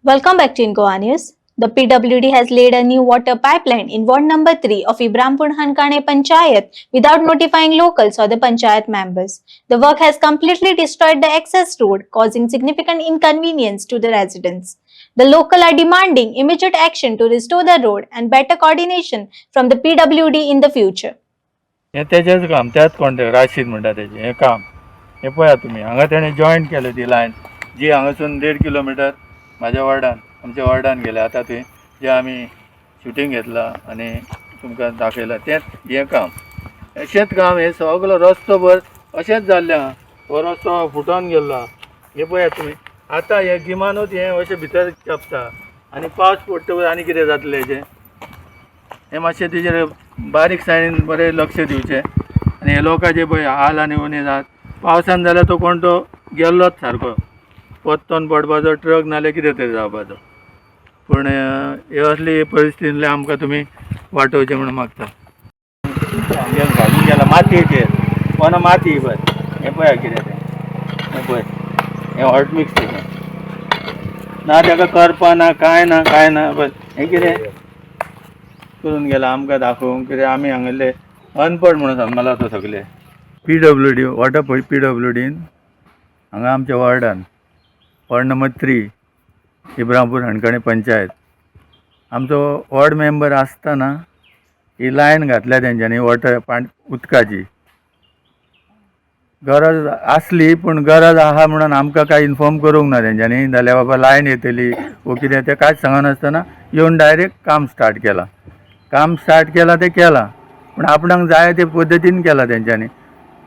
Welcome back to Incoa News. The PWD has laid a new water pipeline in ward number 3 of Ibrahimpur Hankane Panchayat without notifying locals or the Panchayat members. The work has completely destroyed the access road, causing significant inconvenience to the residents. The local are demanding immediate action to restore the road and better coordination from the PWD in the future. हे तेजेच काम त्याच contract Rashid म्हणटा तेजें हें काम हें पळया तुमी हांगा तेणें जॉयंट केलें ती लायन जी हांगासून 1.5 किलोमिटर म्हाज्या वॉर्डान आमच्या वॉर्डान गेल्या आतां थंय जें आमी शुटींग घेतलां आनी तुमकां दाखयलां तेंच हें काम अशेंच काम हें सगळो रस्तो भर अशेंच जाल्लें आहा हो रस्तो फुटोन गेल्लो आहा हें पळया तुमी आतां हें गिमानूच हें अशें भितर चपता आनी पावस पडटकच आनी कितें जातलें हेजें हे मातशें तेजेर बारीकसाणेन बरें लक्ष दिवचें आनी हे लोकांचे पळय हाल आनी उणे जात पावसान जाल्यार तो कोण तो गेल्लोच सारको पत्तोन पडपाचो ट्रक नाल्यार कितें तरी जावपाचो पूण हे असली परिस्थितींतले आमकां तुमी वाटोवचें म्हणून मागता हे घालून गेला मातयेचेर कोणा माती पळय हें पळया कितें तें हें पळय हें हॉट मिक्स तेजें ना तेका करपा ना कांय ना पळय हें कितें करून गेला आमकां दाखोवंक कितें आमी हांगले अनपड म्हणून सांगला तो सगळे PWD वॉटर PWDन हांगा आमच्या वॉर्डान वॉर्ड नंबर 3 इब्राहिमपूर हणकाणे पंचायत आमचो वॉर्ड मेंबर आसतना ही लायन घातल्या तेंच्यांनी वॉटर उदकाची गरज आसली पूण गरज आहा म्हणून आमकां कांय इन्फॉर्म करूंक ना तेंच्यांनी जाल्यार बाबा लायन येतली वो कितें तें कांयच सांगनासतना येवन डायरेक्ट काम स्टार्ट केला ते केला पूण आपणाक जाय ते पद्दतीन केला तेंच्यांनी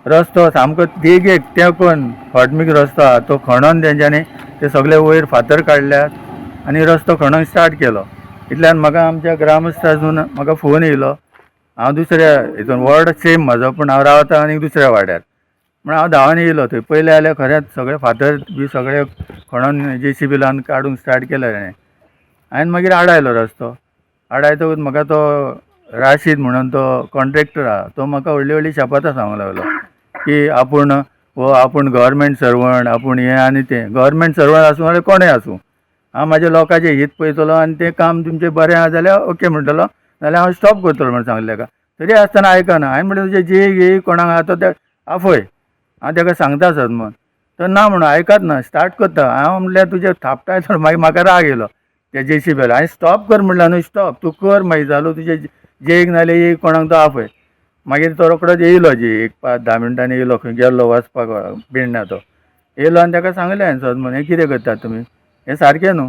रस्तो सामको देगेक तेंकोन हॉटमीक रस्तो आहा तो खणोन तेंच्यांनी ते सगळे वयर फातर काडल्यात आनी रस्तो खणोंक स्टार्ट केलो इतल्यान म्हाका आमच्या ग्रामस्थासून म्हाका फोन येयलो हांव दुसऱ्या हितून वॉर्ड सेम म्हाजो पूण हांव रावता आनी दुसऱ्या वाड्यार म्हण हांव धांवन येयलो थंय पयले जाल्यार खरेंच सगळे फातर बी सगळे खणोन JCB लावन काडूंक स्टार्ट केले तेणें हांवें मागीर आडायलो रस्तो आडायतकूच म्हाका तो राशीद म्हणून तो कॉन्ट्रॅक्टर आहा तो म्हाका व्हडली शपथां सांगूंक लागलो की आपूण गव्हर्मेंट सर्वंट आपूण हें आनी तें गव्हर्मेंट सर्वंट आसूं जाल्यार कोणें आसूं हांव म्हाज्या लोकांचें हित पळयतलो आनी तें काम तुमचें बरें आहा जाल्यार ओके म्हणटलो नाल्यार हांव स्टॉप करतलो म्हणून सांगलें ताका तरी आसतना आयकना हांवें म्हणलें तुजें जे कोणाक आहा तो तें आफय हांव ताका सांगता सद तो ना म्हणून आयकत ना स्टार्ट करता हांव म्हणल्यार तुजें थापटाय तर मागीर म्हाका राग येयलो त्या JCB हांवें स्टॉप कर म्हणल्यार न्हू स्टॉप तूं कर मागीर जालो तुजें जेक नाल्यार एक कोणाक तो आफय मागीर तो रोखडोच येयलो एक 5-10 मिनटांनी येयलो खंय गेल्लो वचपाक बिंडा तो येयलो आनी ताका सांगलें हांवें सद हें कितें करतात तुमी हें सारकें न्हू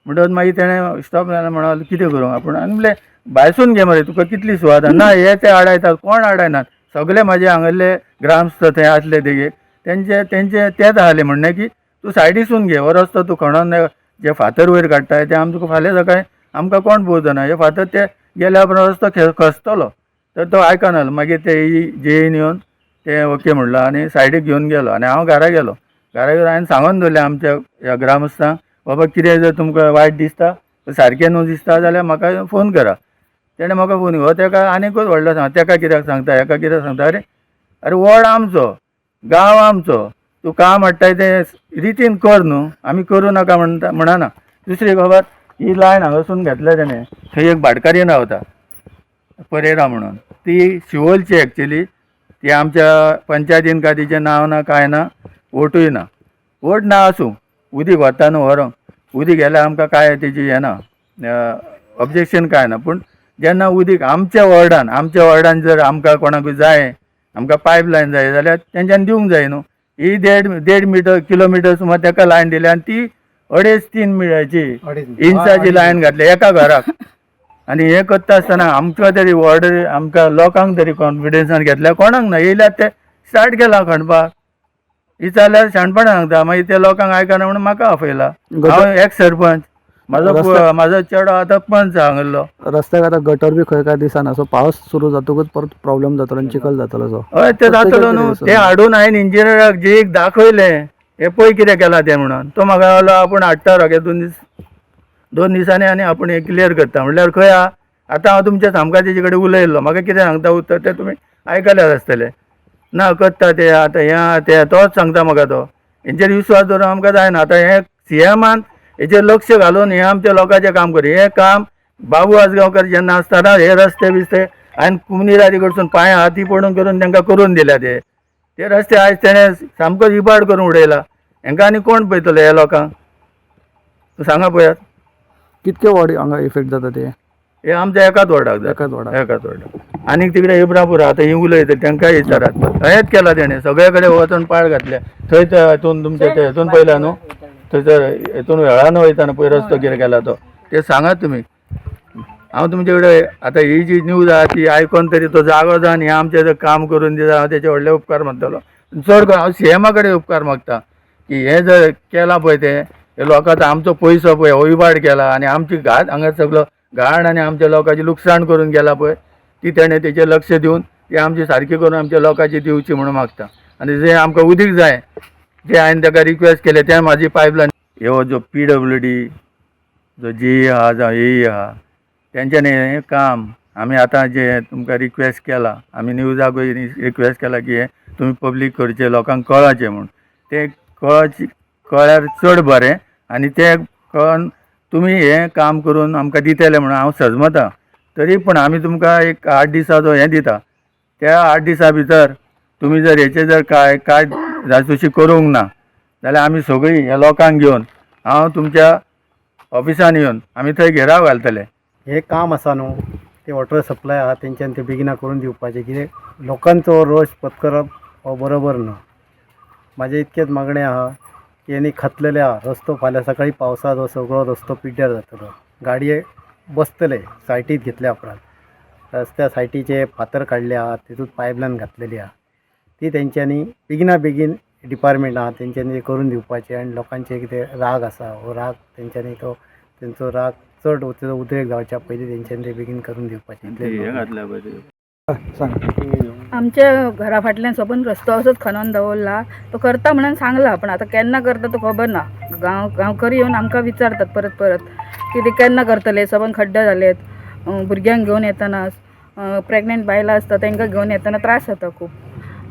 म्हणटच मागीर तेणें स्टॉप जालें म्हणून कितें करूं आपूण आनी म्हणलें भायसून घे मरे तुका कितली सुवात ना हे ते आडायतात कोण आडायनात सगळे म्हाजे हांगले ग्रामस्थ थंय आसले तेगे तेंचे तेच आहले म्हणणें की तूं सायडीसून घे हो रस्तो तूं खणोन जे फातर वयर काडटाय ते आमकां फाल्यां सकाळीं आमकां कोण पोवचना हे फातर ते गेल्या उपरांत रस्तो खसतलो तर तो आयकनालो मागीर ते जेईन येवन ते ओके म्हणलो आनी सायडीक घेवन गेलो आनी हांव घरा गेलो हांवें सांगून दवरलें आमच्या ह्या ग्रामस्थांक बाबा कितें जर तुमकां वायट दिसता सारकें न्हू दिसता जाल्यार म्हाका फोन करा तेणें म्हाका फोन हो तेका आनीकूच व्हडलो सांग तेका कित्याक सांगता हेका कित्याक सांगता अरे वॉर्ड आमचो गांव आमचो तूं काम हाडटाय तें रितीन कर न्हू आमी करूं नाका म्हणना दुसरी खबर ही लायन हांगासून घेतल्या तेणें थंय एक भाटकारीन रावता परेरा म्हणून ती शिवोलची एक्चुली ती आमच्या पंचायतीन काय तिचें नांव ना कांय ना वोटूय ना वोट ना आसूं उदीक वता न्हू व्हरोंक उदीक गेल्यार आमकां काय तेजी हें ना ऑब्जेक्शन काय ना पूण जेन्ना उदीक आमच्या वॉर्डान जर आमकां कोणाकूय जाय आमकां पायपलायन जाय जाल्यार तेंच्यांनी दिवंक जाय न्हू ही 1.5 किलोमिटर सुमार ताका लायन दिली आनी ती 2.5-3 इंचाची लायन घातली एका घराक आनी हें करता आसतना आमकां तरी वॉर्ड आमकां लोकांक तरी कॉन्फिडन्सान घेतल्या कोणाक ना येयल्यार ते स्टार्ट केला खणपाक विचारल्यार शाणपणां सांगता मागीर ते लोकांक आयकना म्हणून म्हाका आपयला हांव एक्स सरपंच म्हाजो चेडो आतां पंच सांगलो रस्त्याक आतां गटर बी खंय काय दिसना सो पावस सुरू जातकूच परत प्रॉब्लेम जातलो आनी चिखल जातलो सो हय ते जातलो न्हू ते हाडून हांवें इंजिनियराक जे दाखयलें हे पळय कितें केलां तें म्हणून तो म्हाका लागलो आपूण हाडटा रोखडे 2 दिसांनी आनी आपूण हें क्लियर करता म्हणल्यार खंय आहा आतां हांव तुमच्या सामका तेजे कडेन उलयल्लो म्हाका कितें सांगता उत्तर तें तुमी आयकल्यार आसतलें ना करता ते आतां हें आहा तें तोच सांगता म्हाका तो हेंचेर विश्वास दवरूंक आमकां जायना आतां हें CMान हेचेर लक्ष घालून हे आमच्या लोकांचें काम कर. हे काम बाबू आजगांवकर जेन्ना आसतना हे रस्ते बिस्ते हांवें कुमनीरारी कडसून पांयां हाती पडून करून तांकां करून दिल्या ते रस्ते आयज तेणें सामकोच इबाड करून उडयला. हांकां आनी कोण पळयतलो ह्या लोकांक? सांगा पळयात. कितके वॉर्ड हांगा इफेक्ट जाता ते? हे आमच्या एकाच वॉर्डाक जाता. एकाच वॉर्डाक. एकाच वॉर्डाक. आनीक तिकडे इब्रापूर आतां ही उलयता तांकांय विचारात. हेंच केलां तेणें, सगळे कडेन वचून पाळ घातल्या. थंय हातून तुमच्या ते हातून पयला न्हू, थंयसर हातून वेळान वयताना पळय रस्तो कितें केला तो ते सांगात तुमी. हांव तुमचे कडेन आतां ही जी न्यूज आहा ती आयकोन तरी तो जागो जावन हें आमचें जर काम करून दिता हांव तेचे व्हडले उपकार मानतलो. चड करून हांव सीएमा कडेन उपकार मागता की हें जर केलां पळय तें हे लोकांचो आमचो पयसो पळय हो इबाड केला आनी आमची घात हांगा सगळो घाण आनी आमच्या लोकांची लुकसाण करून गेला पळय ती तेणें तेचेर लक्ष दिवन ती आमची सारकी करून आमच्या लोकांची दिवची म्हणून मागता. आनी जें आमकां उदीक जाय जें हांवें ताका रिक्वेस्ट केलें तें म्हाजी पायपलायन ह्यो जो PWD जो जी आहा जावं ही आहा तेंच्यांनी हें काम आमी आतां जें तुमकां रिक्वेस्ट केला, आमी न्यूजाकूय रिक्वेस्ट केला की हें तुमी पब्लीक करचें, लोकांक कळचें म्हूण. तें कळ्यार चड बरें आनी तें कळोन तुमी हें काम करून आमकां दितले म्हणून हांव सजमतां. तरी पूण आमी तुमकां एक 8 दिसाचो हें दिता. त्या 8 दिसां भितर तुमी जर हेचेर जर कांय जासूशी करूंक ना जाल्यार आमी सगळीं ह्या लोकांक घेवन हांव तुमच्या ऑफिसान येवन आमी थंय घेराव घालतले. हे काम आसा न्हू ते वॉटर सप्लाय आहा तेंच्यान ते बेगिना करून दिवपाचें. कितें लोकांचो रोष पत्करप हो बरोबर न्हू. म्हाजें इतकेंच मागणें आहा की हेणी खतलेले आहा रस्तो. फाल्यां सकाळी पावसात हो सगळो रस्तो पिड्ड्यार जातलो. गाडये बसतले सायटीत घेतल्या उपरांत रस्त्या सायटीचे फातर काडले आहा, तितूंत पायपलायन घातलेली आहा. ती तेंच्यांनी बेगिना बेगीन डिपार्टमेंट आहा तेंच्यांनी करून दिवपाचें. आनी लोकांचे कितें राग आसा हो राग तेंच्यांनी तेंचो राग चड उद्रेक जावच्या पयलीं तेंच्यांनी ते बेगीन करून दिवपाचें. हें घातल्या पळय सांग. आमच्या घरा फाटल्यान सबंद रस्तो असोच खणून दवरला. तो करता म्हणून सांगला पण आता केन्ना करता तो खबर ना. गांवकरी येवन आमकां विचारतात परत परत की ते केन्ना करतले. सबंद खड्डे जालेत. भुरग्यांक घेवन येतना प्रेग्नेंट बायलां आसता तांकां घेवन येतना त्रास जाता खूब.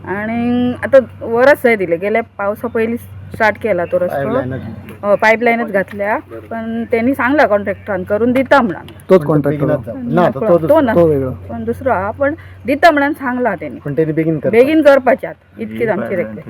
आणि आता वरच जाय दिले गेल्या पावसा पयलीं स्टार्ट केला तो रस्तो. पायपलायनच घातल्या पण त्यांनी सांगला कॉन्ट्रॅक्टरान करून दिता म्हणून. तोच कॉन्ट्रॅक्टर ना तो वेगळो. पण दुसरो हा पण दिता म्हणून सांगला त्यांनी. पण तेणी बेगीन बेगीन करपाच्यात इतकीच आमची रिक्वेस्ट.